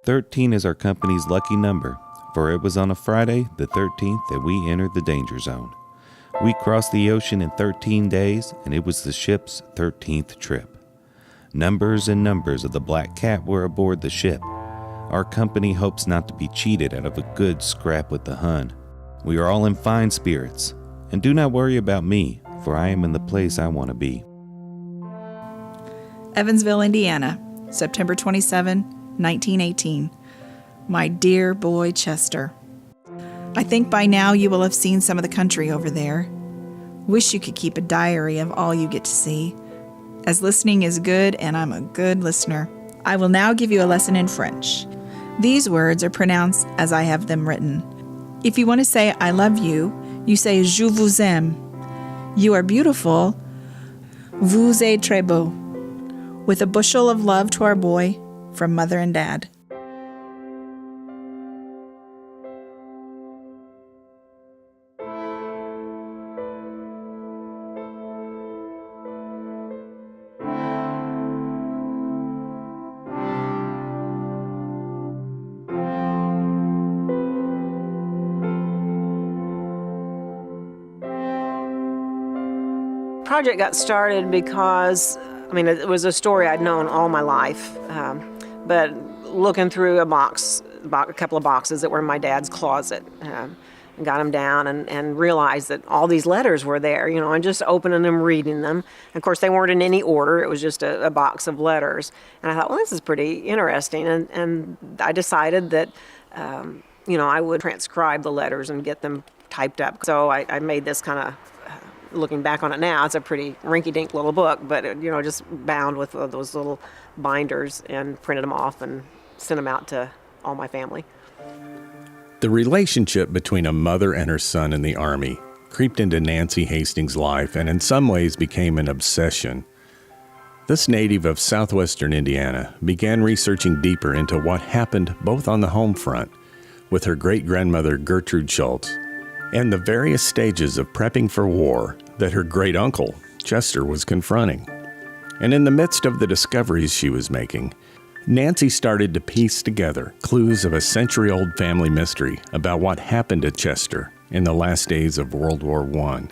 13 is our company's lucky number, for it was on a Friday, the 13th, that we entered the danger zone. We crossed the ocean in 13 days, and it was the ship's 13th trip. Numbers and numbers of the Black Cat were aboard the ship. Our company hopes not to be cheated out of a good scrap with the Hun. We are all in fine spirits, and do not worry about me, for I am in the place I want to be. Evansville, Indiana, September 27, 1918. My dear boy Chester. I think by now you will have seen some of the country over there. Wish you could keep a diary of all you get to see, as listening is good and I'm a good listener. I will now give you a lesson in French. These words are pronounced as I have them written. If you want to say I love you, you say je vous aime. You are beautiful, vous êtes très beau. With a bushel of love to our boy from Mother and Dad. Project got started because, it was a story I'd known all my life, but looking through a couple of boxes that were in my dad's closet, and got them down and realized that all these letters were there, and just opening them, reading them. Of course, they weren't in any order. It was just a box of letters. And I thought, well, this is pretty interesting. And I decided that, I would transcribe the letters and get them typed up. So I made this kind of, looking back on it now, it's a pretty rinky-dink little book, but, just bound with those little binders and printed them off and sent them out to all my family. The relationship between a mother and her son in the Army creeped into Nancy Hastings' life and in some ways became an obsession. This native of southwestern Indiana began researching deeper into what happened both on the home front with her great-grandmother Gertrude Schulz and the various stages of prepping for war that her great-uncle, Chester, was confronting. And in the midst of the discoveries she was making, Nancy started to piece together clues of a century-old family mystery about what happened to Chester in the last days of World War I.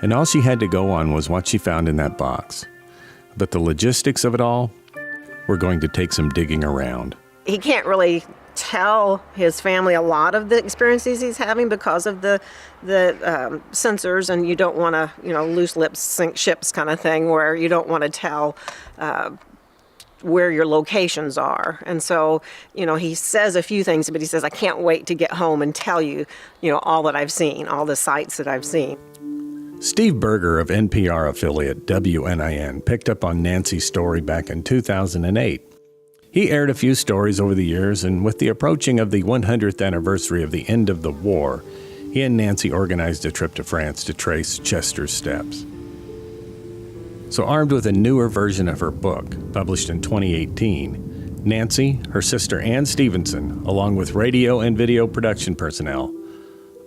And all she had to go on was what she found in that box. But the logistics of it all were going to take some digging around. He can't really tell his family a lot of the experiences he's having because of the censors, and you don't want to, loose lips sink ships kind of thing, where you don't want to tell where your locations are. And so, he says a few things, but he says, I can't wait to get home and tell you, all that I've seen, all the sights that I've seen. Steve Berger of NPR affiliate WNIN picked up on Nancy's story back in 2008. He aired a few stories over the years, and with the approaching of the 100th anniversary of the end of the war, he and Nancy organized a trip to France to trace Chester's steps. So armed with a newer version of her book, published in 2018, Nancy, her sister Ann Stevenson, along with radio and video production personnel,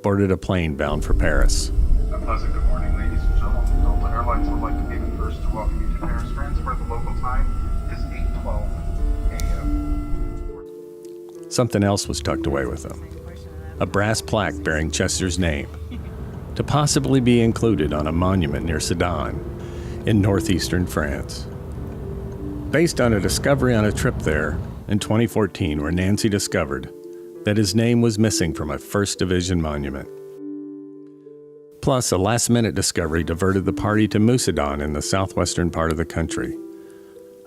boarded a plane bound for Paris. A pleasant good morning, ladies and gentlemen. Delta Airlines would like to be the first to welcome you to Paris, France, where the local time is 8:12 a.m. Something else was tucked away with them. A brass plaque bearing Chester's name, to possibly be included on a monument near Sedan in northeastern France. Based on a discovery on a trip there in 2014 where Nancy discovered that his name was missing from a 1st Division monument. Plus, a last-minute discovery diverted the party to Musadon in the southwestern part of the country.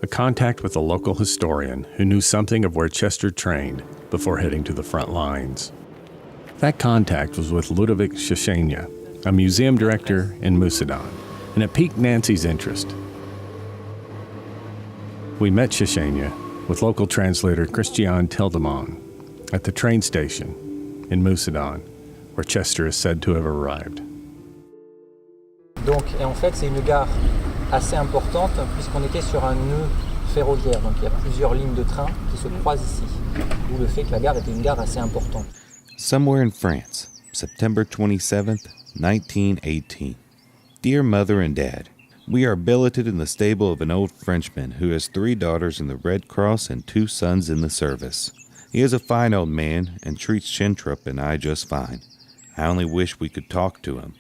A contact with a local historian who knew something of where Chester trained before heading to the front lines. That contact was with Ludovic Shishania, a museum director in Musadon, and it piqued Nancy's interest. We met Shishania with local translator Christian Tildemont at the train station in Musadon, where Chester is said to have arrived. Donc, et en fait, c'est une gare assez importante puisqu'on était sur un nœud ferroviaire. Donc, il y a plusieurs lignes de train qui se croisent ici, d'où le fait que la gare était une gare assez importante. Somewhere in France, September 27th, 1918. Dear Mother and Dad, we are billeted in the stable of an old Frenchman who has 3 daughters in the Red Cross and 2 sons in the service. He is a fine old man and treats Chintrup and I just fine. I only wish we could talk to him.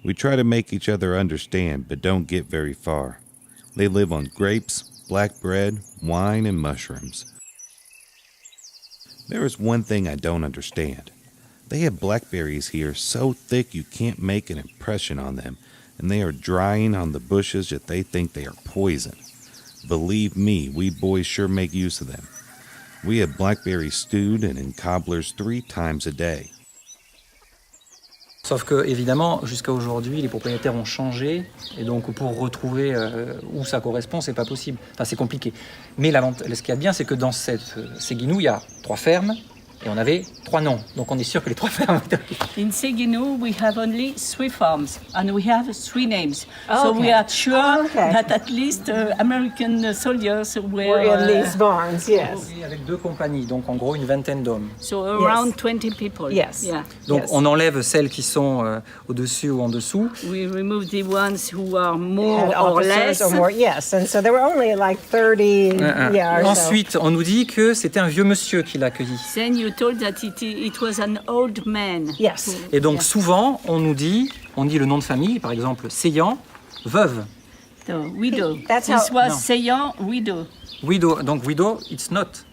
We try to make each other understand, but don't get very far. They live on grapes, black bread, wine, and mushrooms. There is one thing I don't understand. They have blackberries here so thick you can't make an impression on them, and they are drying on the bushes that they think they are poison. Believe me, we boys sure make use of them. We have blackberries stewed and in cobblers 3 times a day. Sauf que, évidemment, jusqu'à aujourd'hui, les propriétaires ont changé, et donc pour retrouver où ça correspond, c'est pas possible. Enfin, c'est compliqué. Mais ce qu'il y a de bien, c'est que dans ces guinous, il y a 3 fermes, et on avait 3 noms. Donc on est sûr que les 3 fermes... In Seguinou, we have only 3 farms, and we have 3 names. Oh, so okay. we are sure Okay. that at least American soldiers We're in these barns, yes. Avec 2 compagnies, donc en gros une vingtaine d'hommes. so around 20 people. Yes. Yeah. Donc Yes. on enlève celles qui sont au-dessus ou en dessous. We remove the ones who are more Had or officers less. or more, yes. And so there were only like 30, yeah, or so. Ensuite, on nous dit que c'était un vieux monsieur qui l'a accueilli. Then you told that it was an old man. Yes. Et donc souvent, on dit le nom de famille, par exemple, Seyan, veuve. So, widow. That's This how- was No. Seyan, widow. Widow, donc widow, it's not.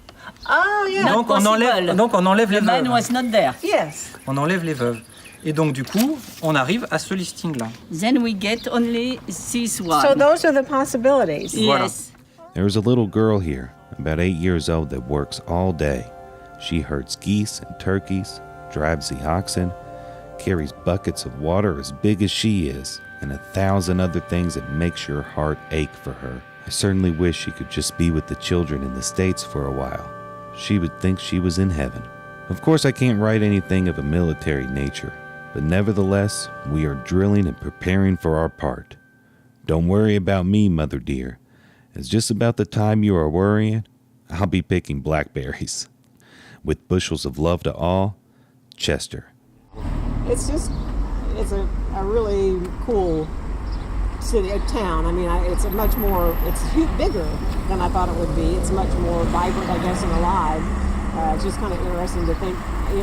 Oh, yeah. Donc on possible. enlève les The man veuves. was not there. Yes. On enlève les veuves. Et donc du coup, on arrive à ce listing-là. Then we get only this one. So those are the possibilities. Voilà. Yes. There is a little girl here, about 8 years old, that works all day. She herds geese and turkeys, drives the oxen, carries buckets of water as big as she is, and 1,000 other things that makes your heart ache for her. I certainly wish she could just be with the children in the States for a while. She would think she was in heaven. Of course, I can't write anything of a military nature, but nevertheless, we are drilling and preparing for our part. Don't worry about me, Mother dear. It's just about the time you are worrying, I'll be picking blackberries. With bushels of love to all, Chester. It's a really cool city, town. I mean, it's bigger than I thought it would be. It's much more vibrant, I guess, and alive. It's just kind of interesting to think,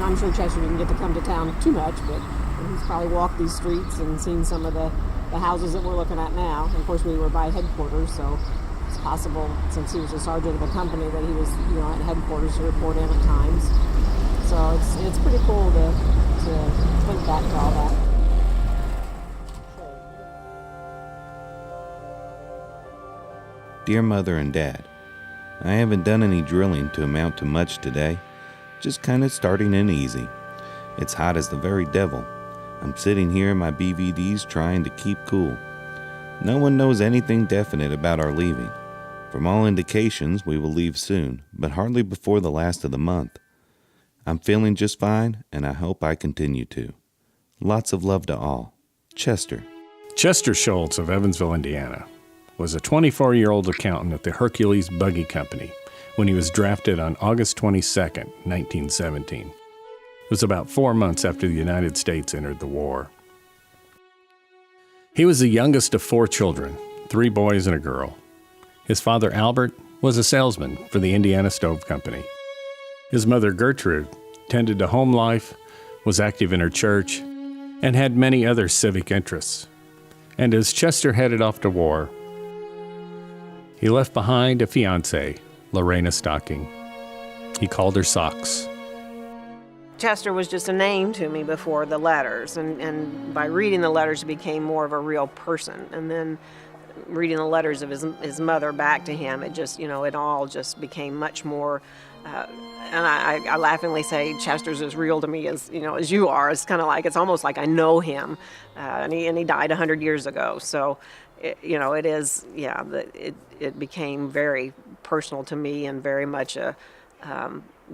I'm sure Chester didn't get to come to town too much, but he's probably walked these streets and seen some of the houses that we're looking at now. And of course, we were by headquarters, so it's possible, since he was a sergeant of a company, that he was, at headquarters to report in at times. So it's pretty cool to think back to all that. Dear Mother and Dad, I haven't done any drilling to amount to much today, just kind of starting in easy. It's hot as the very devil. I'm sitting here in my BVDs trying to keep cool. No one knows anything definite about our leaving. From all indications, we will leave soon, but hardly before the last of the month. I'm feeling just fine, and I hope I continue to. Lots of love to all. Chester. Chester Schulz of Evansville, Indiana, was a 24-year-old accountant at the Hercules Buggy Company when he was drafted on August 22, 1917. It was about 4 months after the United States entered the war. He was the youngest of 4 children, 3 boys and a girl. His father, Albert, was a salesman for the Indiana Stove Company. His mother, Gertrude, tended to home life, was active in her church, and had many other civic interests. And as Chester headed off to war, he left behind a fiancée, Lorena Stocking. He called her Socks. Chester was just a name to me before the letters, and by reading the letters, he became more of a real person. And then reading the letters of his mother back to him, it just, it all just became much more. And I laughingly say Chester's as real to me as you are. It's kind of like, it's almost like I know him, and he died 100 years ago. So, it is, it became very personal to me, and very much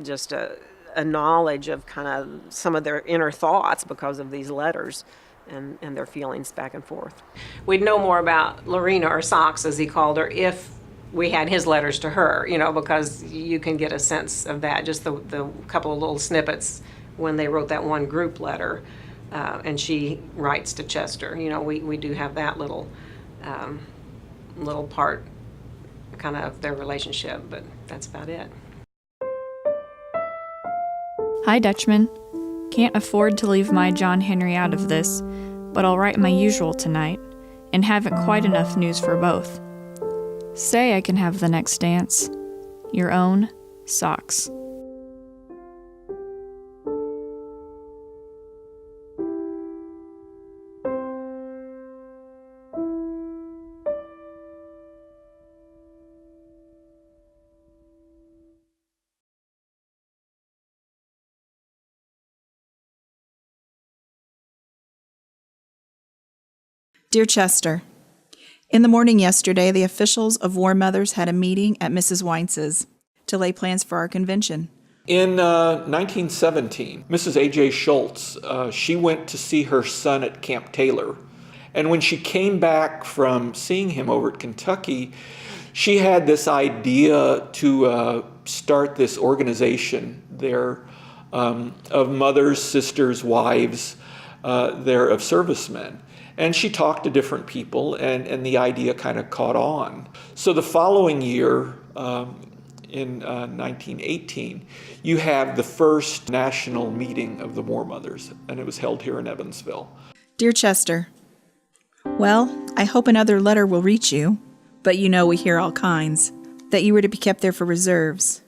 just a knowledge of kind of some of their inner thoughts because of these letters and their feelings back and forth. We'd know more about Lorena, or Socks as he called her, if we had his letters to her, because you can get a sense of that, just the couple of little snippets when they wrote that one group letter, and she writes to Chester. We do have that little part kind of their relationship, but that's about it. Hi, Dutchman. Can't afford to leave my John Henry out of this, but I'll write my usual tonight, and haven't quite enough news for both. Say I can have the next dance. Your own, Socks. Dear Chester, in the morning yesterday, the officials of War Mothers had a meeting at Mrs. Weinz's to lay plans for our convention. In 1917, Mrs. A.J. Schulz, she went to see her son at Camp Taylor. And when she came back from seeing him over at Kentucky, she had this idea to start this organization there of mothers, sisters, wives, there of servicemen. And she talked to different people, and the idea kind of caught on. So the following year, in 1918, you have the first national meeting of the War Mothers, and it was held here in Evansville. Dear Chester, well, I hope another letter will reach you, but you know we hear all kinds, that you were to be kept there for reserves.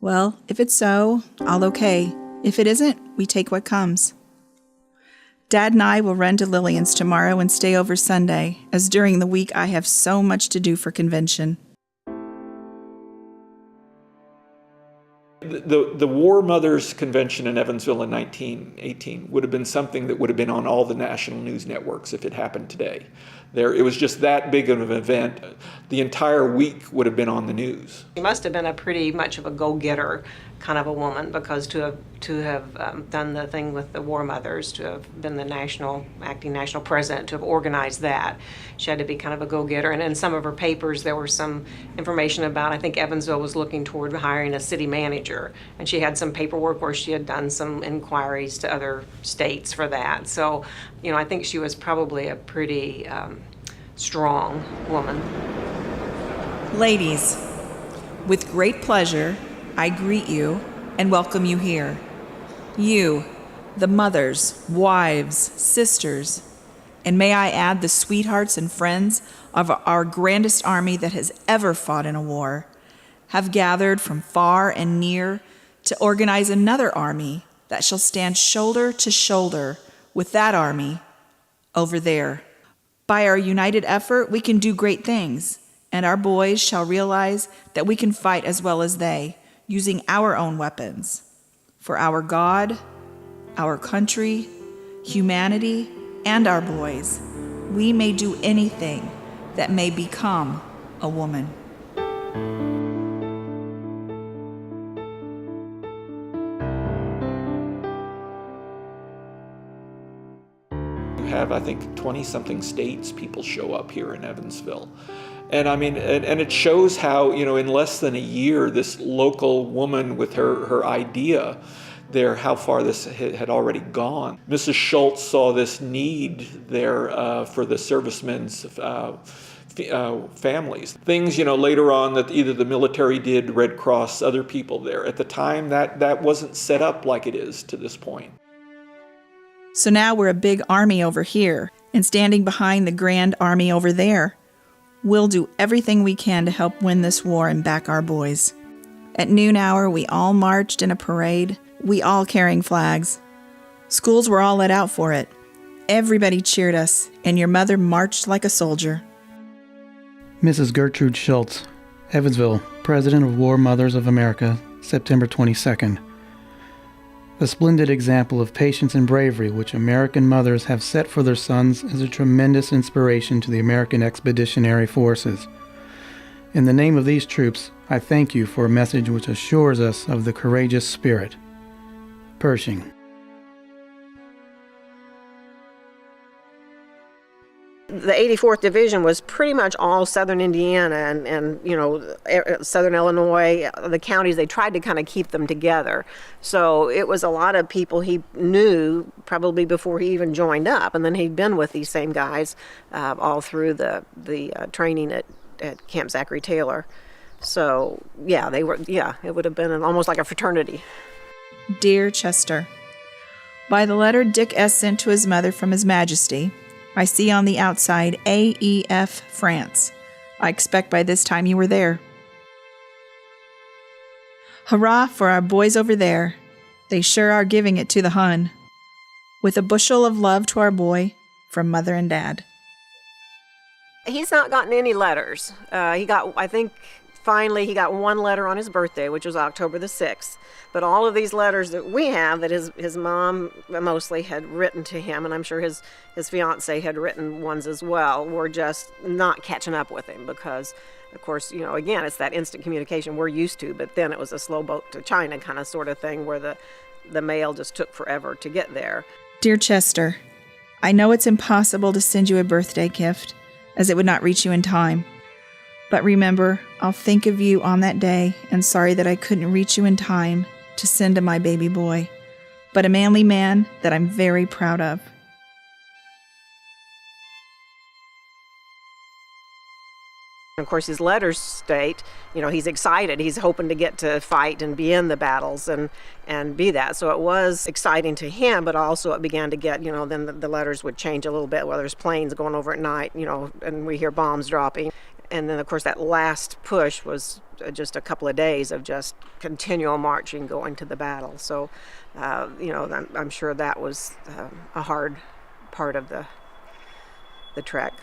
Well, if it's so, I'll okay. If it isn't, we take what comes. Dad and I will run to Lillian's tomorrow and stay over Sunday, as during the week I have so much to do for convention. The War Mothers Convention in Evansville in 1918 would have been something that would have been on all the national news networks if it happened today. It was just that big of an event. The entire week would have been on the news. She must have been a pretty much of a go-getter kind of a woman, because to have done the thing with the War Mothers, to have been the acting national president, to have organized that, she had to be kind of a go-getter. And in some of her papers, there was some information about, I think Evansville was looking toward hiring a city manager, and she had some paperwork where she had done some inquiries to other states for that. So, I think she was probably a pretty strong woman. Ladies, with great pleasure, I greet you and welcome you here. You, the mothers, wives, sisters, and may I add the sweethearts and friends of our grandest army that has ever fought in a war, have gathered from far and near to organize another army that shall stand shoulder to shoulder with that army over there. By our united effort, we can do great things, and our boys shall realize that we can fight as well as they, using our own weapons. For our God, our country, humanity, and our boys, we may do anything that may become a woman. Have, I think, 20-something states people show up here in Evansville. And I mean, and it shows how, in less than a year, this local woman with her idea there, how far this had already gone. Mrs. Schulz saw this need there for the servicemen's families. Things, later on that either the military did, Red Cross, other people there. At the time, that wasn't set up like it is to this point. So now we're a big army over here, and standing behind the grand army over there. We'll do everything we can to help win this war and back our boys. At noon hour, we all marched in a parade, we all carrying flags. Schools were all let out for it. Everybody cheered us, and your mother marched like a soldier. Mrs. Gertrude Schulz, Evansville, President of War Mothers of America, September 22nd. A splendid example of patience and bravery which American mothers have set for their sons is a tremendous inspiration to the American Expeditionary Forces. In the name of these troops, I thank you for a message which assures us of the courageous spirit. Pershing. The 84th Division was pretty much all southern Indiana and southern Illinois, the counties. They tried to kind of keep them together. So it was a lot of people he knew probably before he even joined up. And then he'd been with these same guys all through the training at Camp Zachary Taylor. So, it would have been almost like a fraternity. Dear Chester, by the letter Dick S. sent to his mother from His Majesty, I see on the outside AEF France. I expect by this time you were there. Hurrah for our boys over there. They sure are giving it to the Hun. With a bushel of love to our boy, from Mother and Dad. He's not gotten any letters. Finally he got one letter on his birthday, which was October the 6th. But all of these letters that we have that his mom mostly had written to him, and I'm sure his fiance had written ones as well, were just not catching up with him because, of course, again, it's that instant communication we're used to, but then it was a slow boat to China kind of sort of thing where the mail just took forever to get there. Dear Chester, I know it's impossible to send you a birthday gift, as it would not reach you in time. But remember, I'll think of you on that day and sorry that I couldn't reach you in time to send to my baby boy, but a manly man that I'm very proud of. Of course, his letters state, he's excited. He's hoping to get to fight and be in the battles and be that. So it was exciting to him, but also it began to get, then the letters would change a little bit. Well, there's planes going over at night, and we hear bombs dropping. And then, of course, that last push was just a couple of days of just continual marching going to the battle. So, I'm sure that was a hard part of the trek.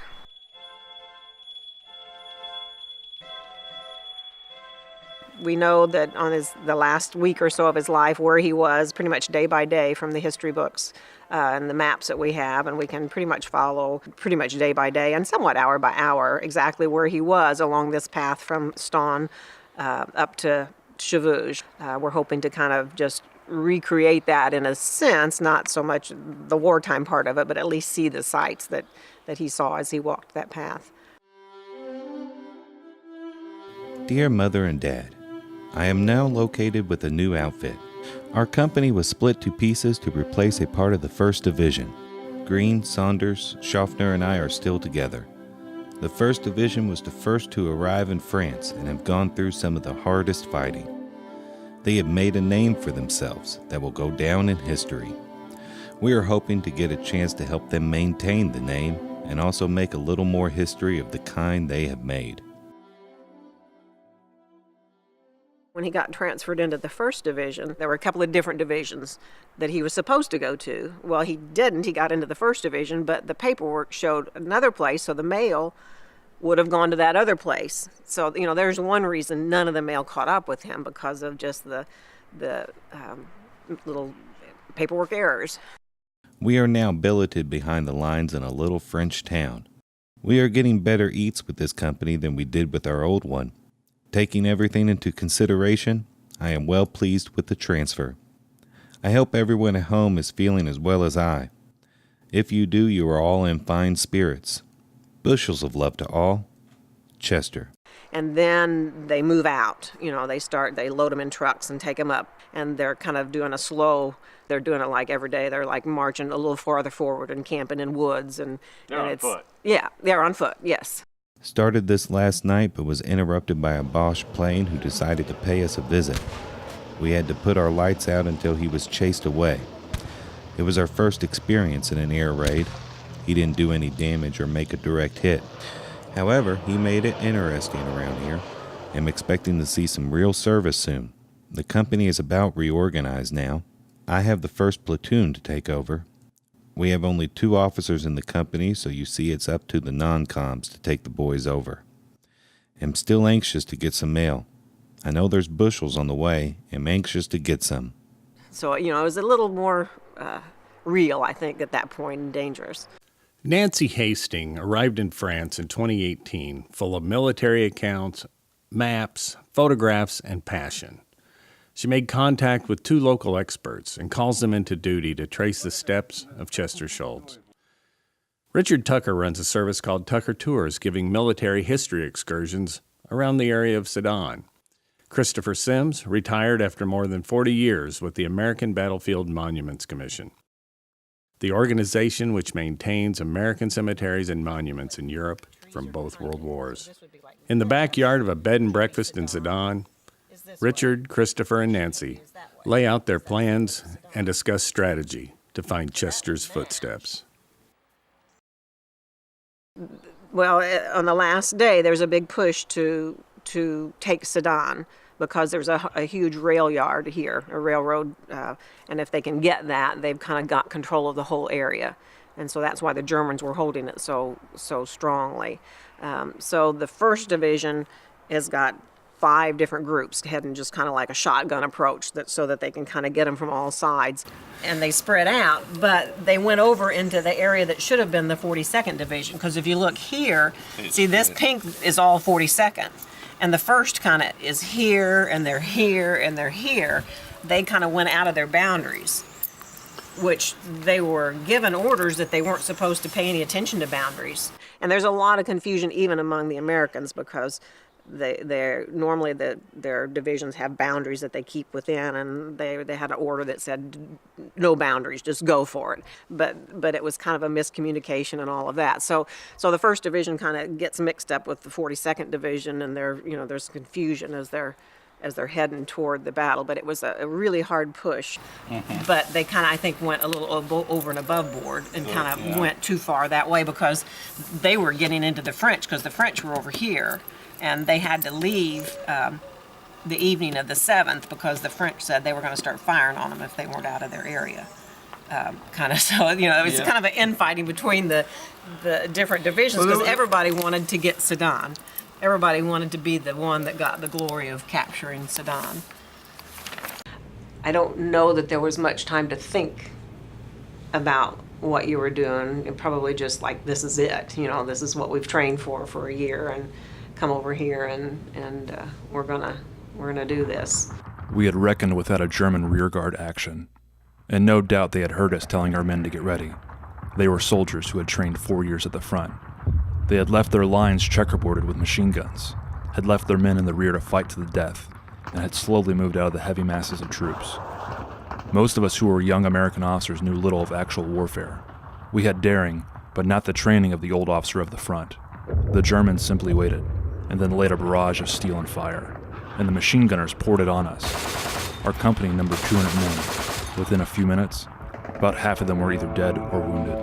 We know that on the last week or so of his life, where he was pretty much day by day from the history books and the maps that we have, and we can pretty much follow pretty much day by day and somewhat hour by hour exactly where he was along this path from Ston up to Chevauche. We're hoping to kind of just recreate that in a sense, not so much the wartime part of it, but at least see the sights that he saw as he walked that path. Dear Mother and Dad, I am now located with a new outfit. Our company was split to pieces to replace a part of the 1st Division. Green, Saunders, Schaffner, and I are still together. The 1st Division was the first to arrive in France and have gone through some of the hardest fighting. They have made a name for themselves that will go down in history. We are hoping to get a chance to help them maintain the name and also make a little more history of the kind they have made. When he got transferred into the 1st Division, there were a couple of different divisions that he was supposed to go to. Well, he didn't. He got into the 1st Division, but the paperwork showed another place, so the mail would have gone to that other place. So, there's one reason none of the mail caught up with him, because of just the little paperwork errors. We are now billeted behind the lines in a little French town. We are getting better eats with this company than we did with our old one. Taking everything into consideration, I am well pleased with the transfer. I hope everyone at home is feeling as well as I. If you do, you are all in fine spirits. Bushels of love to all. Chester. And then they move out. They load them in trucks and take them up. And they're kind of doing they're doing it like every day. They're like marching a little farther forward and camping in woods. They're on foot. Yeah, they're on foot, yes. Started this last night, but was interrupted by a Bosch plane who decided to pay us a visit. We had to put our lights out until he was chased away. It was our first experience in an air raid. He didn't do any damage or make a direct hit. However, he made it interesting around here. I'm expecting to see some real service soon. The company is about reorganized now. I have the 1st platoon to take over. We have only 2 officers in the company, so you see it's up to the non-coms to take the boys over. I'm still anxious to get some mail. I know there's bushels on the way. I'm anxious to get some. So, it was a little more real, I think, at that point, and dangerous. Nancy Hastings arrived in France in 2018, full of military accounts, maps, photographs, and passion. She made contact with 2 local experts and calls them into duty to trace the steps of Chester Schulz. Richard Tucker runs a service called Tucker Tours, giving military history excursions around the area of Sedan. Christopher Sims retired after more than 40 years with the American Battlefield Monuments Commission, the organization which maintains American cemeteries and monuments in Europe from both world wars. In the backyard of a bed and breakfast in Sedan, Richard, Christopher, and Nancy lay out their plans and discuss strategy to find Chester's footsteps. Well, on the last day, there's a big push to take Sedan because there's a huge rail yard here, a railroad, and if they can get that, they've kind of got control of the whole area. And so that's why the Germans were holding it so strongly. So the 1st Division has got 5 different groups heading just kind of like a shotgun approach so that they can kind of get them from all sides. And they spread out, but they went over into the area that should have been the 42nd Division. Because if you look here, see this pink is all 42nd. And the 1st kind of is here, and they're here, and they're here. They kind of went out of their boundaries, which they were given orders that they weren't supposed to pay any attention to boundaries. And there's a lot of confusion even among the Americans because they're normally their divisions have boundaries that they keep within, and they had an order that said no boundaries, just go for it. But it was kind of a miscommunication and all of that. So the 1st Division kind of gets mixed up with the 42nd Division, and there's confusion as they're heading toward the battle. But it was a really hard push. Mm-hmm. But they kind of, I think, went a little over and above board and kind of went too far that way because they were getting into the French, because the French were over here. And they had to leave the evening of the 7th because the French said they were going to start firing on them if they weren't out of their area. It was kind of an infighting between the different divisions because everybody wanted to get Sedan. Everybody wanted to be the one that got the glory of capturing Sedan. I don't know that there was much time to think about what you were doing. It probably just like, this is it. This is what we've trained for a year, and come over here and we're gonna do this. We had reckoned without a German rearguard action, and no doubt they had heard us telling our men to get ready. They were soldiers who had trained 4 years at the front. They had left their lines checkerboarded with machine guns, had left their men in the rear to fight to the death, and had slowly moved out of the heavy masses of troops. Most of us who were young American officers knew little of actual warfare. We had daring, but not the training of the old officer of the front. The Germans simply waited, and then laid a barrage of steel and fire, and the machine gunners poured it on us. Our company numbered 200 men. Within a few minutes, about half of them were either dead or wounded.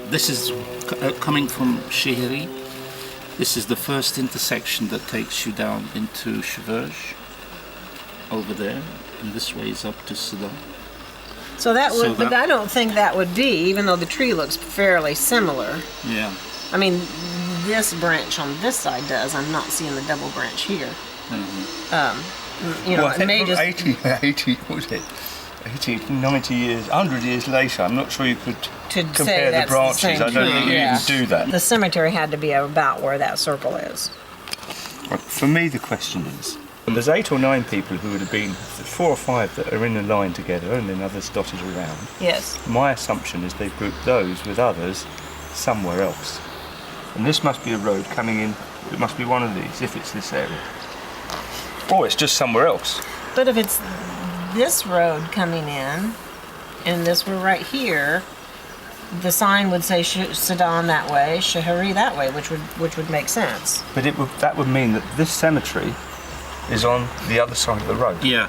This is coming from Chehiri. This is the first intersection that takes you down into Chevauche. Over there, and this way is up to Sedan. But I don't think that would be, even though the tree looks fairly similar. Yeah. I mean, this branch on this side does. I'm not seeing the double branch here. Mm-hmm. It may just 90 years, 100 years later, I'm not sure you could compare the branches. I don't think you can do that. The cemetery had to be about where that circle is. For me, the question is, there's 8 or 9 people who would have been, 4 or 5 that are in a line together and then others dotted around. Yes. My assumption is they've grouped those with others somewhere else. And this must be a road coming in, it must be one of these, if it's this area. Or it's just somewhere else. But if it's this road coming in, and this were right here, the sign would say Sedan that way, Chehiri that way, which would make sense. But that would mean that this cemetery is on the other side of the road. Yeah.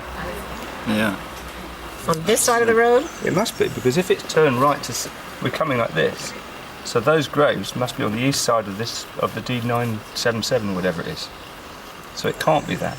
On this side of the road? It must be, because if it's turned right we're coming like this. So those graves must be on the east side of the D977, whatever it is. So it can't be that.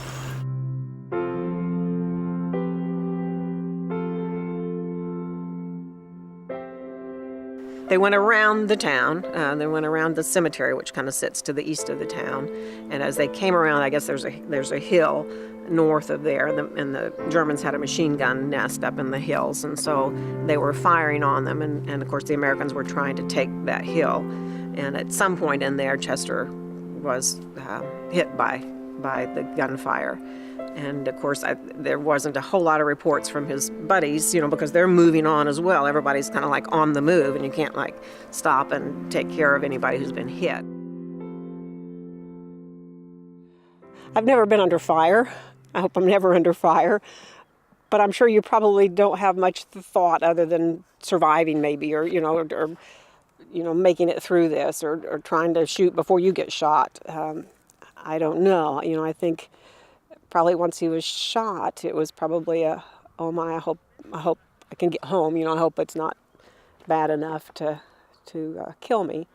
They went around the town. They went around the cemetery, which kind of sits to the east of the town. And as they came around, I guess there's a hill north of there, and the Germans had a machine gun nest up in the hills, and so they were firing on them. And of course, the Americans were trying to take that hill. And at some point in there, Chester was hit by the gunfire. And of course, there wasn't a whole lot of reports from his buddies, because they're moving on as well. Everybody's kind of like on the move, and you can't stop and take care of anybody who's been hit. I've never been under fire. I hope I'm never under fire. But I'm sure you probably don't have much thought other than surviving maybe, or making it through this, or trying to shoot before you get shot. I don't know. I think probably once he was shot, it was probably oh my, I hope I can get home. I hope it's not bad enough to kill me.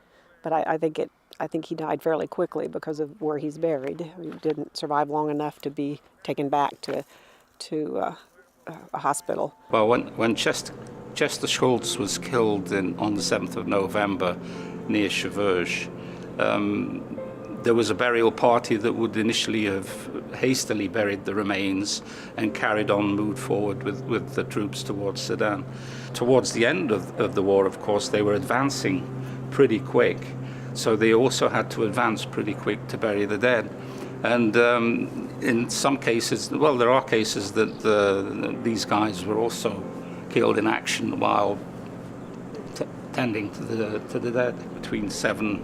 But I think he died fairly quickly because of where he's buried. He didn't survive long enough to be taken back to a hospital. Well, when Chester Schulz was killed on the 7th of November near Chevauche, there was a burial party that would initially have hastily buried the remains and moved forward with the troops towards Sedan. Towards the end of the war, of course, they were advancing pretty quick, so they also had to advance pretty quick to bury the dead. And in some cases, well, there are cases that these guys were also killed in action while tending to the dead. Between 7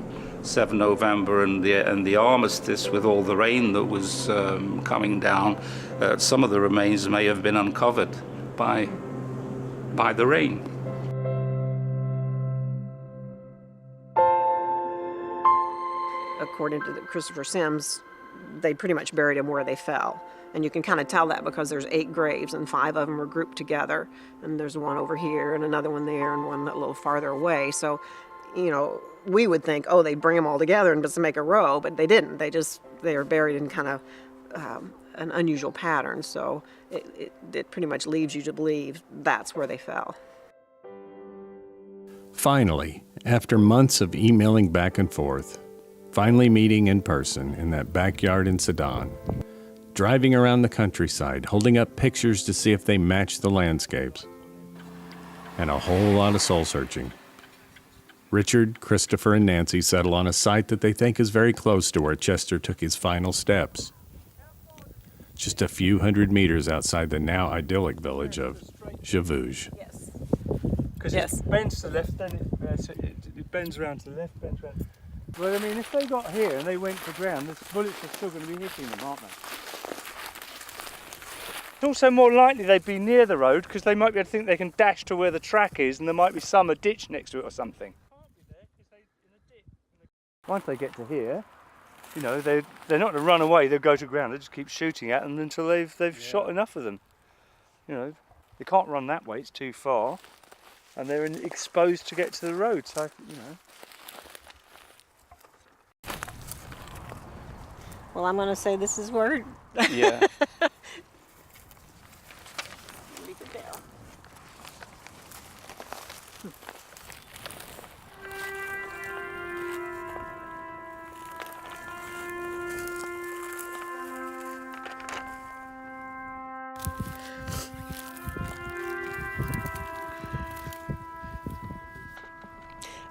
November and the armistice, with all the rain that was coming down, some of the remains may have been uncovered by the rain. According to Christopher Sims, they pretty much buried him where they fell. And you can kind of tell that because there's 8 graves and 5 of them were grouped together. And there's one over here and another one there and one a little farther away. So, we would think, oh, they bring them all together and just make a row, but they didn't. They were buried in kind of an unusual pattern. So it pretty much leads you to believe that's where they fell. Finally, after months of emailing back and forth, finally meeting in person in that backyard in Sedan, driving around the countryside, holding up pictures to see if they match the landscapes, and a whole lot of soul-searching. Richard, Christopher, and Nancy settle on a site that they think is very close to where Chester took his final steps. Just a few hundred meters outside the now idyllic village of Chevauche. Yes. Because it bends to the left, then it bends around to the left, bends around. Well, I mean, if they got here and they went to ground, the bullets are still going to be hitting them, aren't they? It's also more likely they'd be near the road because they might be able to think they can dash to where the track is and there might be a ditch next to it or something. Once they get to here, they're not going to run away, they'll go to ground, they just keep shooting at them until they've shot enough of them. They can't run that way, it's too far, and they're exposed to get to the road, so, Well, I'm going to say this is where... Yeah.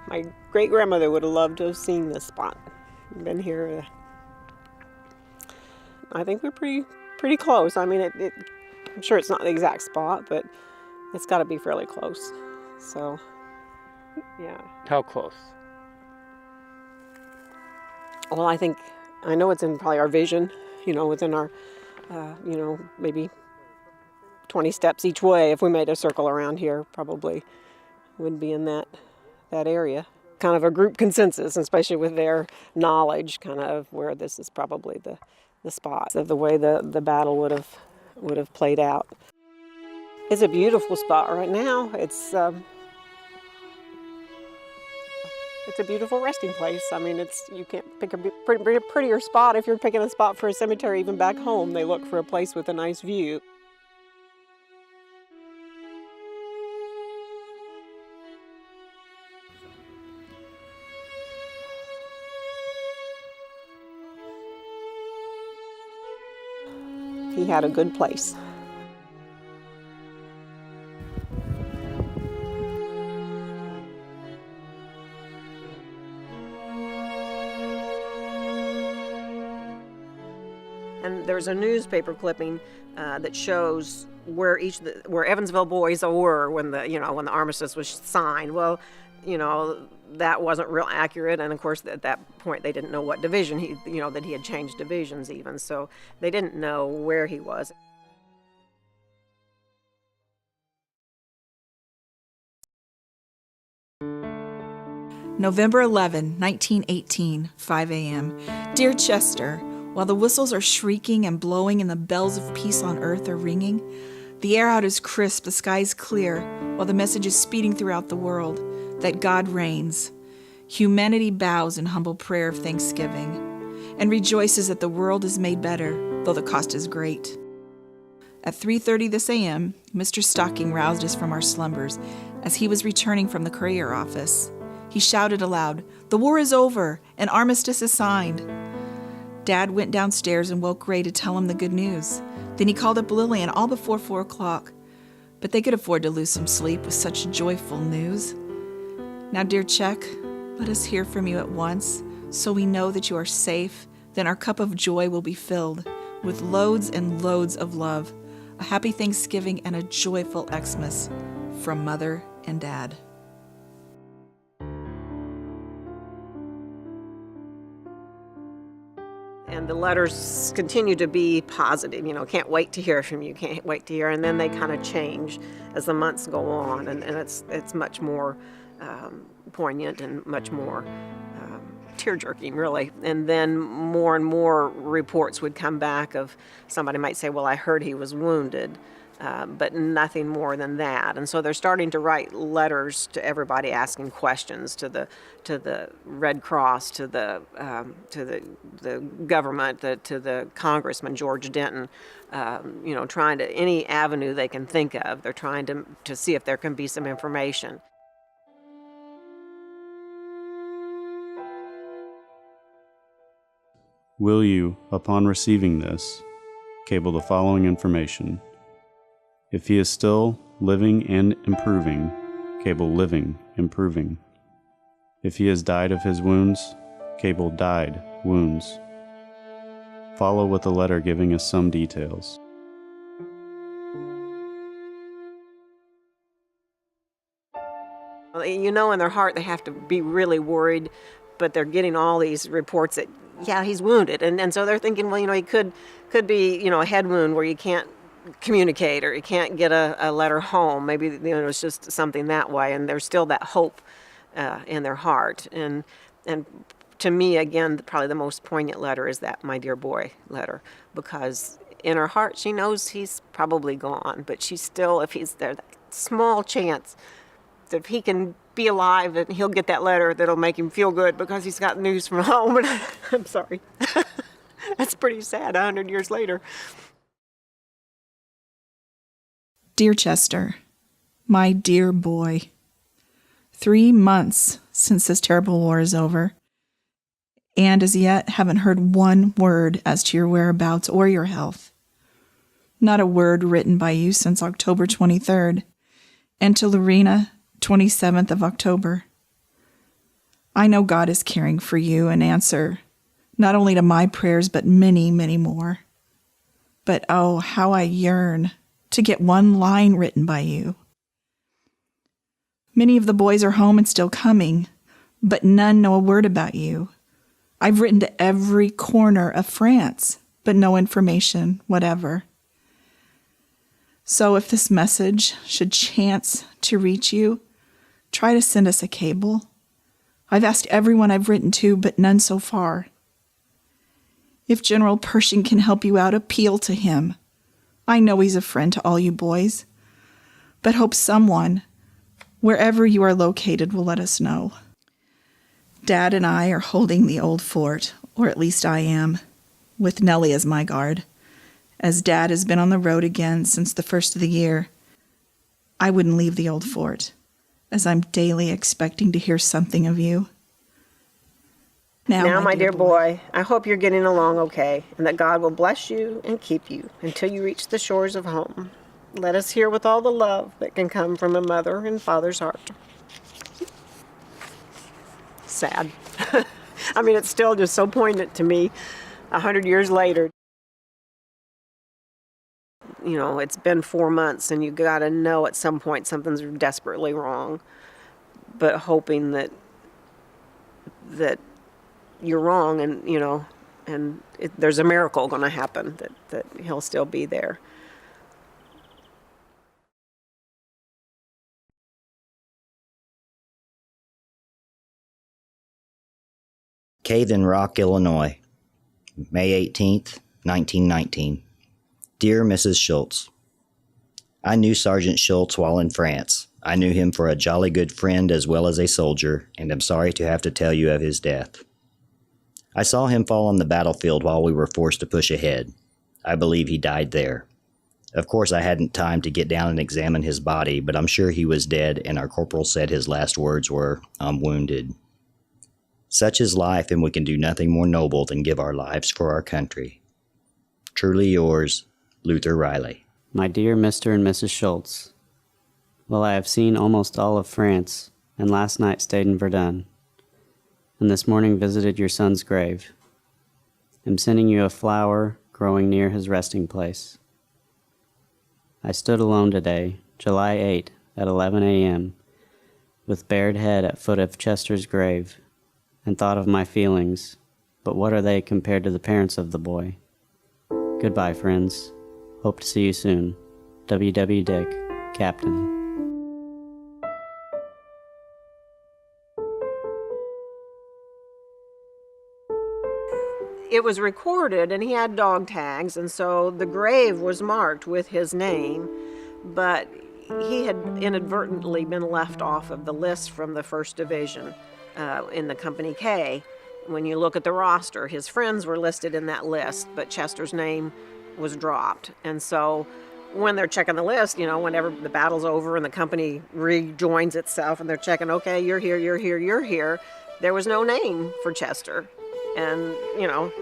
My great-grandmother would have loved to have seen this spot. Been here. I think we're pretty close. I mean, I'm sure it's not the exact spot, but it's got to be fairly close. So, yeah. How close? Well, I know it's in probably our vision, within our, maybe 20 steps each way. If we made a circle around here, probably would be in that area. Kind of a group consensus, especially with their knowledge, kind of where this is probably the spot of the way the battle would have played out. It's a beautiful spot right now. It's a beautiful resting place. I mean, you can't pick a prettier spot. If you're picking a spot for a cemetery, even back home, they look for a place with a nice view. He had a good place. And there's a newspaper clipping that shows where where Evansville boys were when the armistice was signed. Well, that wasn't real accurate, and of course at that point they didn't know what division that he had changed divisions even, so they didn't know where he was. November 11, 1918, 5 a.m. Dear Chester, while the whistles are shrieking and blowing and the bells of peace on earth are ringing, the air out is crisp, the sky is clear, while the message is speeding throughout the world that God reigns. Humanity bows in humble prayer of thanksgiving and rejoices that the world is made better, though the cost is great. At 3:30 this a.m., Mr. Stocking roused us from our slumbers as he was returning from the courier office. He shouted aloud, "The war is over! An armistice is signed!" Dad went downstairs and woke Ray to tell him the good news. Then he called up Lillian all before 4 o'clock. But they could afford to lose some sleep with such joyful news. Now, dear Czech, let us hear from you at once, so we know that you are safe. Then our cup of joy will be filled with loads and loads of love. A happy Thanksgiving and a joyful Xmas from Mother and Dad. And the letters continue to be positive, can't wait to hear from you, can't wait to hear. And then they kind of change as the months go on, and it's much more poignant and much more tear-jerking, really. And then more and more reports would come back of somebody might say, well, I heard he was wounded, but nothing more than that. And so they're starting to write letters to everybody asking questions, to the Red Cross, to the government, to the Congressman George Denton, trying to any avenue they can think of. They're trying to see if there can be some information. Will you, upon receiving this, cable the following information? If he is still living and improving, cable living, improving. If he has died of his wounds, cable died, wounds. Follow with a letter giving us some details. In their heart they have to be really worried, but they're getting all these reports that, yeah, he's wounded. And so they're thinking, well, he could be, a head wound where you can't communicate or you can't get a letter home. Maybe, it's just something that way. And there's still that hope in their heart. And to me, again, probably the most poignant letter is that "My Dear Boy" letter, because in her heart she knows he's probably gone, but she's still, if he's there, that small chance that if he can be alive and he'll get that letter that'll make him feel good because he's got news from home. And I'm sorry. That's pretty sad 100 years later. Dear Chester, my dear boy, 3 months since this terrible war is over, and as yet haven't heard one word as to your whereabouts or your health. Not a word written by you since October 23rd, and to Lorena, 27th of October. I know God is caring for you and answer not only to my prayers, but many, many more. But oh, how I yearn to get one line written by you. Many of the boys are home and still coming, but none know a word about you. I've written to every corner of France, but no information whatever. So if this message should chance to reach you, try to send us a cable. I've asked everyone I've written to, but none so far. If General Pershing can help you out, appeal to him. I know he's a friend to all you boys, but hope someone, wherever you are located, will let us know. Dad and I are holding the old fort, or at least I am, with Nellie as my guard. As Dad has been on the road again since the first of the year, I wouldn't leave the old fort, as I'm daily expecting to hear something of you. Now, my dear boy, I hope you're getting along okay, and that God will bless you and keep you until you reach the shores of home. Let us hear with all the love that can come from a mother and father's heart. Sad. I mean, it's still just so poignant to me 100 years later. It's been 4 months, and you got to know at some point something's desperately wrong. But hoping that you're wrong, and there's a miracle going to happen, that he'll still be there. Cave Rock, Illinois, May 18th, 1919. Dear Mrs. Schulz, I knew Sergeant Schulz while in France. I knew him for a jolly good friend as well as a soldier, and am sorry to have to tell you of his death. I saw him fall on the battlefield while we were forced to push ahead. I believe he died there. Of course, I hadn't time to get down and examine his body, but I'm sure he was dead, and our corporal said his last words were, "I'm wounded." Such is life, and we can do nothing more noble than give our lives for our country. Truly yours, Luther Riley. My dear Mr. and Mrs. Schulz, well, I have seen almost all of France, and last night stayed in Verdun, and this morning visited your son's grave. I'm sending you a flower growing near his resting place. I stood alone today, July 8, at 11 a.m., with bared head at foot of Chester's grave, and thought of my feelings, but what are they compared to the parents of the boy? Goodbye, friends. Hope to see you soon. W.W. Dick, Captain. It was recorded, and he had dog tags, and so the grave was marked with his name, but he had inadvertently been left off of the list from the 1st Division in the Company K. When you look at the roster, his friends were listed in that list, but Chester's name was dropped. And so when they're checking the list, you know, whenever the battle's over and the company rejoins itself and they're checking, okay, you're here, you're here, you're here, there was no name for Chester. And, you know,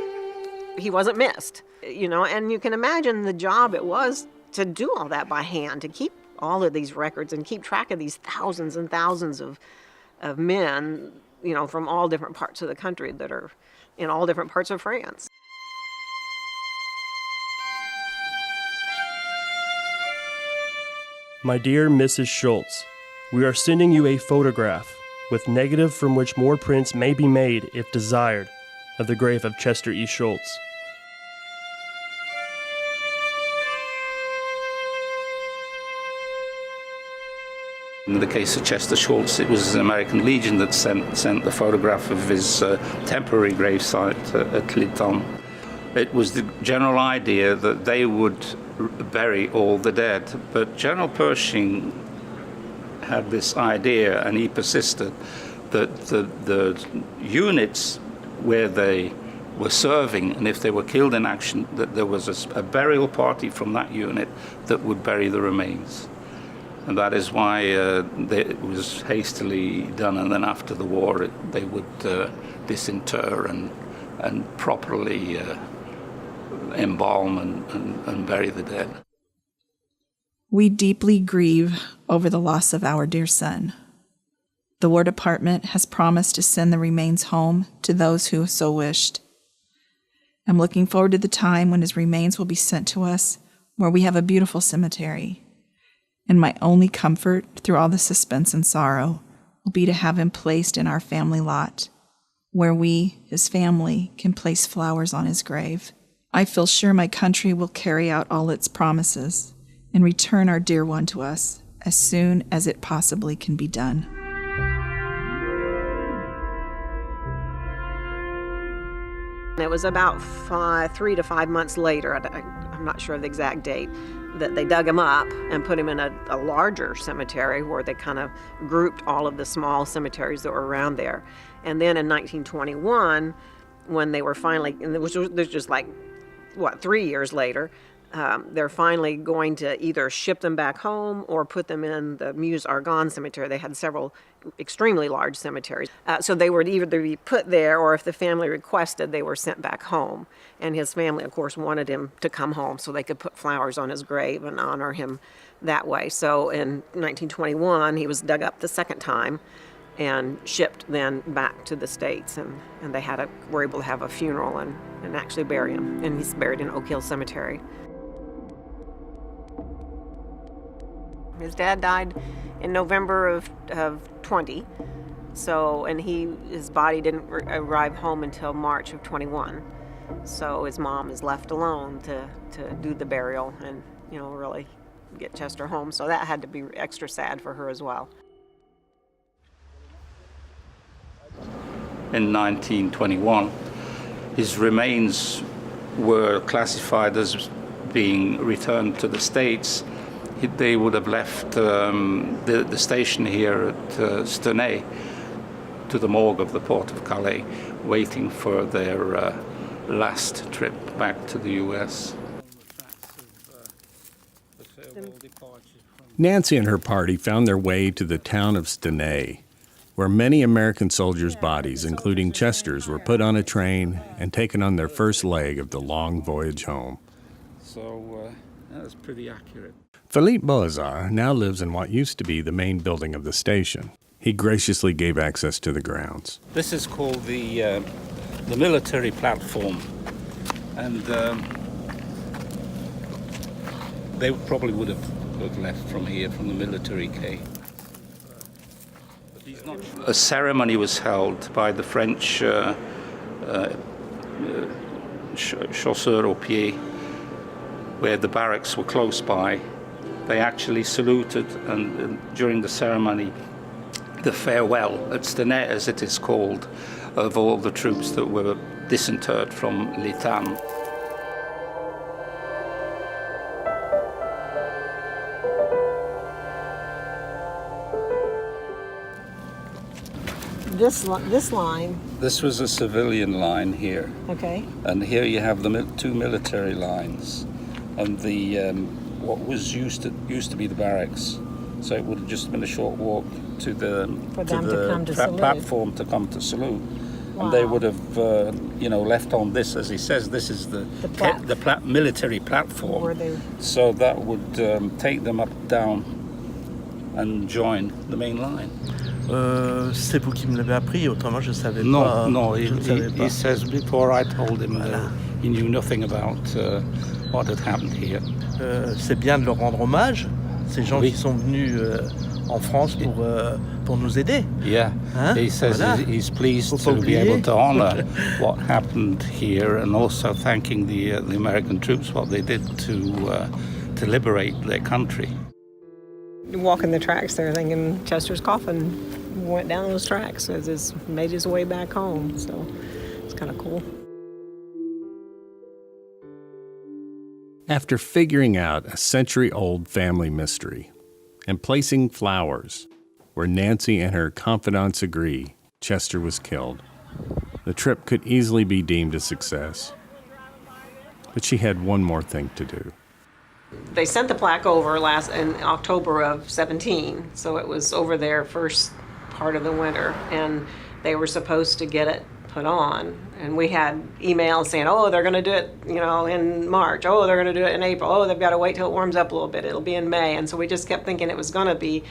he wasn't missed, you know, and you can imagine the job it was to do all that by hand, to keep all of these records and keep track of these thousands and thousands of men, you know, from all different parts of the country that are in all different parts of France. My dear Mrs. Schulz, we are sending you a photograph with negative from which more prints may be made if desired of the grave of Chester E. Schulz. In the case of Chester Schulz, it was the American Legion that sent the photograph of his temporary gravesite at Cliton. It was the general idea that they would bury all the dead, but General Pershing had this idea, and he persisted, that the units where they were serving, and if they were killed in action, that there was a burial party from that unit that would bury the remains. And that is why it was hastily done, and then after the war they would disinter and properly embalm and bury the dead. We deeply grieve over the loss of our dear son. The War Department has promised to send the remains home to those who so wished. I'm looking forward to the time when his remains will be sent to us, where we have a beautiful cemetery. And my only comfort through all the suspense and sorrow will be to have him placed in our family lot, where we, his family, can place flowers on his grave. I feel sure my country will carry out all its promises and return our dear one to us as soon as it possibly can be done. It was about 3 to 5 months later, I'm not sure of the exact date, that they dug him up and put him in a larger cemetery where they kind of grouped all of the small cemeteries that were around there. And then in 1921, when they were finally, and it was just like, 3 years later, they're finally going to either ship them back home or put them in the Meuse-Argonne cemetery. They had several extremely large cemeteries. So they would either be put there, or if the family requested, they were sent back home. And his family, of course, wanted him to come home so they could put flowers on his grave and honor him that way. So in 1921, he was dug up the second time and shipped then back to the States. And they were able to have a funeral and actually bury him. And he's buried in Oak Hill Cemetery. His dad died in November of 20, and his body didn't arrive home until March of 21. So his mom is left alone to do the burial and, really get Chester home. So that had to be extra sad for her as well. in 1921. His remains were classified as being returned to the States. They would have left the station here at Stenay to the morgue of the port of Calais, waiting for their last trip back to the U.S. Nancy and her party found their way to the town of Stenay, where many American soldiers' bodies, including Chester's, were put on a train and taken on their first leg of the long voyage home. So that was pretty accurate. Philippe Boazard now lives in what used to be the main building of the station. He graciously gave access to the grounds. This is called the military platform, and they probably would have left from here, from the military quay. A ceremony was held by the French chasseurs aux pieds, where the barracks were close by. They actually saluted, and during the ceremony, the farewell at Stenay, as it is called, of all the troops that were disinterred from Litane. This line. This was a civilian line here. Okay. And here you have the two military lines, and the what was used to be the barracks. So it would have just been a short walk to the platform to come to salute. Wow. And they would have, left on this, as he says, this is the military platform. So that would take them up, down, and join the main line. C'est vous qui me l'avez appris, autrement je savais pas. No, he says before I told him he knew nothing about what had happened here. C'est bien de leur rendre hommage, ces gens qui sont venus en France pour nous aider. Yeah, hein? He says he's pleased to be able to honor what happened here, and also thanking the American troops, what they did to liberate their country. Walking the tracks there, thinking Chester's coffin went down those tracks as he's made his way back home. So it's kind of cool. After figuring out a century-old family mystery and placing flowers where Nancy and her confidants agree Chester was killed, the trip could easily be deemed a success. But she had one more thing to do. They sent the plaque over in October of 17, so it was over there first part of the winter, and they were supposed to get it put on. And we had emails saying, oh, they're going to do it, in March. Oh, they're going to do it in April. Oh, they've got to wait till it warms up a little bit. It'll be in May. And so we just kept thinking it was going to be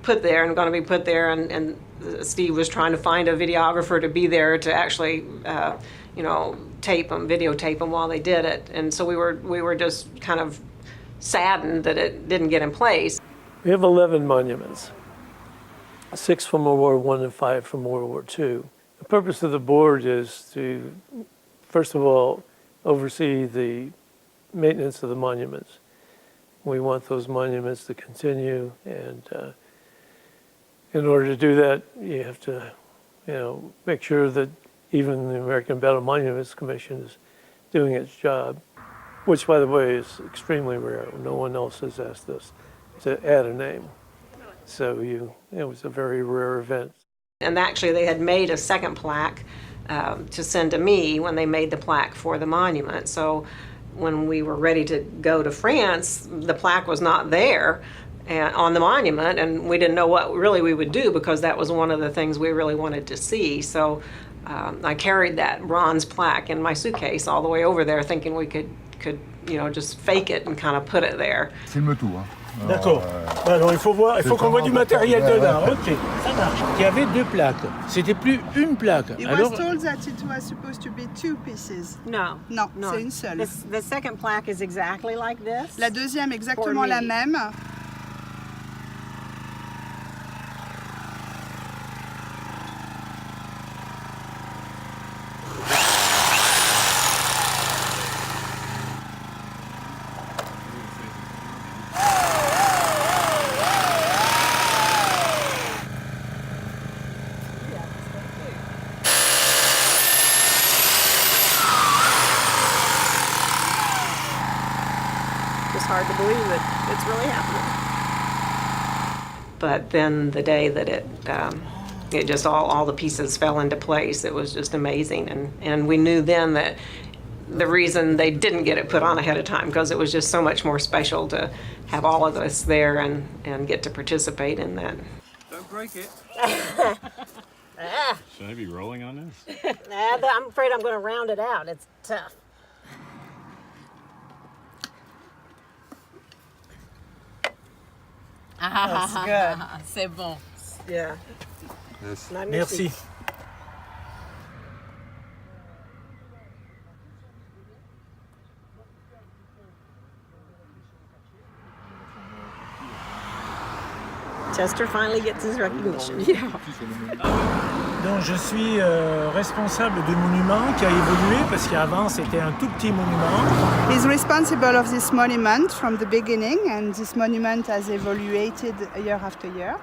put there, and Steve was trying to find a videographer to be there to actually videotape them while they did it. And so we were just kind of saddened that it didn't get in place. We have 11 monuments, 6 from World War I and 5 from World War II. The purpose of the board is to, first of all, oversee the maintenance of the monuments. We want those monuments to continue, and in order to do that, you have to, make sure that even the American Battle Monuments Commission is doing its job, which, by the way, is extremely rare. No one else has asked us to add a name. So it was a very rare event. And actually, they had made a second plaque to send to me when they made the plaque for the monument. So when we were ready to go to France, the plaque was not there on the monument, and we didn't know what really we would do, because that was one of the things we really wanted to see. So I carried that bronze plaque in my suitcase all the way over there, thinking we could just fake it and kind of put it there. Filme-tout, hein. D'accord. Alors il faut qu'on voit du matériel dedans. Ok, ça marche. Il y avait 2 plaques. C'était plus une plaque. It was told that it was supposed to be 2 pieces. No. Non, c'est une seule. The second plaque is exactly like this. La deuxième exactement la même. it's really happening. But then the day that it just all the pieces fell into place, it was just amazing. And we knew then that the reason they didn't get it put on ahead of time, because it was just so much more special to have all of us there and get to participate in that. Don't break it. Should I be rolling on this? I'm afraid I'm going to round it out. It's tough. That's good. C'est bon. Yeah. Yes. Merci. Chester finally gets his recognition. Yeah. Donc je suis responsable du monument qui a évolué parce qu'avant c'était un tout petit monument. He's responsible of this monument from the beginning, and this monument has evaluated year after year.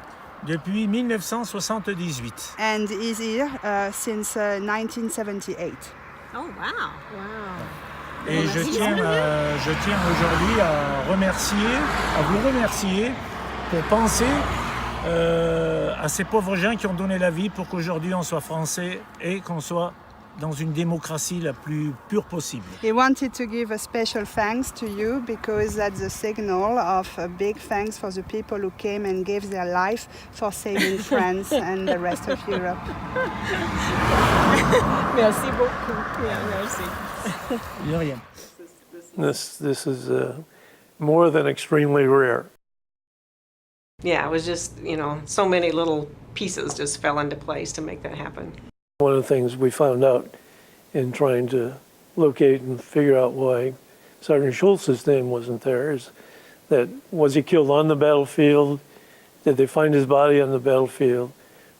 Depuis 1978. And is here since 1978. Oh wow! Wow. Et je tiens aujourd'hui à vous remercier pour penser à ces pauvres gens qui ont donné la vie pour qu'aujourd'hui on soit français et qu'on soit dans une démocratie la plus pure possible. He wanted to give a special thanks to you because that's a signal of a big thanks for the people who came and gave their life for saving France and the rest of Europe. Merci beaucoup. Yeah, merci. De rien. This is more than extremely rare. Yeah, it was just, so many little pieces just fell into place to make that happen. One of the things we found out in trying to locate and figure out why Sergeant Schultz's name wasn't there is that, was he killed on the battlefield? Did they find his body on the battlefield?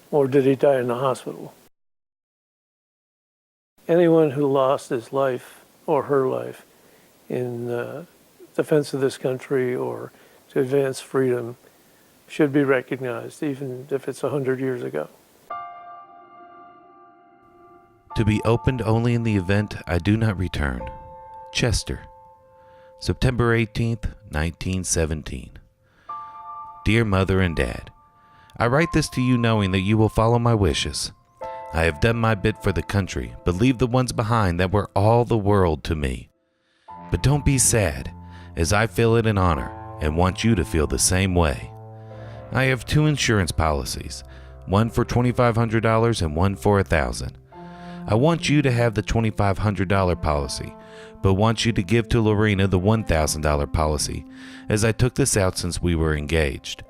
Or did he die in the hospital? Anyone who lost his life or her life in defense of this country or to advance freedom should be recognized, even if it's 100 years ago. To be opened only in the event I do not return. Chester, September 18th, 1917. Dear Mother and Dad, I write this to you knowing that you will follow my wishes. I have done my bit for the country, but leave the ones behind that were all the world to me. But don't be sad, as I feel it an honor and want you to feel the same way. I have 2 insurance policies, one for $2,500 and one for $1,000. I want you to have the $2,500 policy, but want you to give to Lorena the $1,000 policy, as I took this out since we were engaged.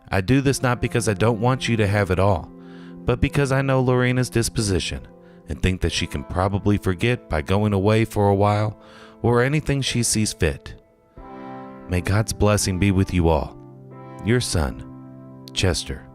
I do this not because I don't want you to have it all, but because I know Lorena's disposition and think that she can probably forget by going away for a while or anything she sees fit. May God's blessing be with you all. Your son, Chester.